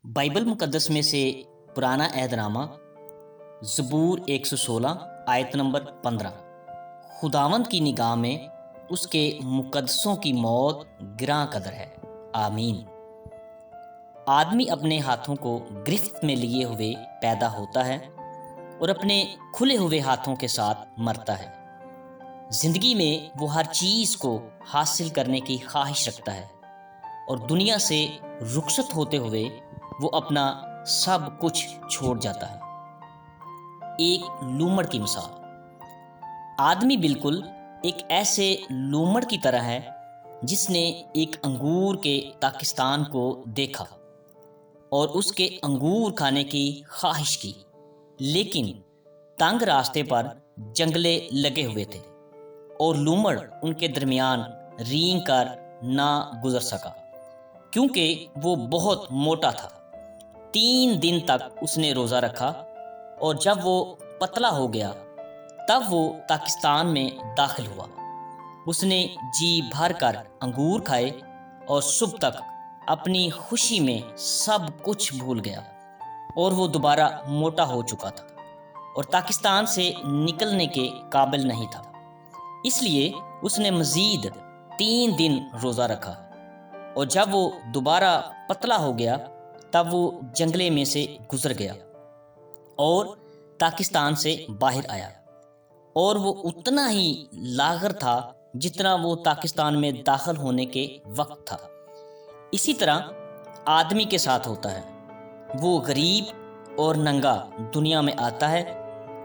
Bible मुकद्दस में से पुराना अहदनामा ज़बूर 116 आयत नंबर 15। खुदावंद की निगाह में उसके मुकद्दसों की मौत गिरां कदर है। आमीन। आदमी अपने हाथों को गिरफ्त में लिए हुए पैदा होता है और अपने खुले हुए हाथों के साथ मरता है। जिंदगी में वो हर चीज़ को हासिल करने की ख्वाहिश रखता है और दुनिया से रुखसत होते हुए वो अपना सब कुछ छोड़ जाता है। एक लूमड़ की मिसाल। आदमी बिल्कुल एक ऐसे लूमड़ की तरह है जिसने एक अंगूर के ताकिस्तान को देखा और उसके अंगूर खाने की ख्वाहिश की, लेकिन तंग रास्ते पर जंगले लगे हुए थे और लूमड़ उनके दरमियान रेंग कर ना गुजर सका क्योंकि वो बहुत मोटा था। 3 दिन तक उसने रोज़ा रखा और जब वो पतला हो गया तब वो पाकिस्तान में दाखिल हुआ। उसने जी भर कर अंगूर खाए और सुबह तक अपनी खुशी में सब कुछ भूल गया और वो दोबारा मोटा हो चुका था और पाकिस्तान से निकलने के काबिल नहीं था। इसलिए उसने मज़ीद 3 दिन रोज़ा रखा और जब वो दोबारा पतला हो गया तब वो जंगले में से गुजर गया और पाकिस्तान से बाहर आया और वो उतना ही लागर था जितना वो पाकिस्तान में दाखिल होने के वक्त था। इसी तरह आदमी के साथ होता है। वो गरीब और नंगा दुनिया में आता है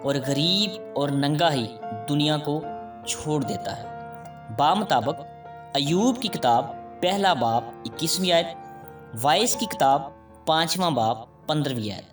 और गरीब और नंगा ही दुनिया को छोड़ देता है। बामुताबिक अय्यूब की किताब 1 बाब 21वीं आयत, वाइस की किताब 5वां बाब 15वीं आयत।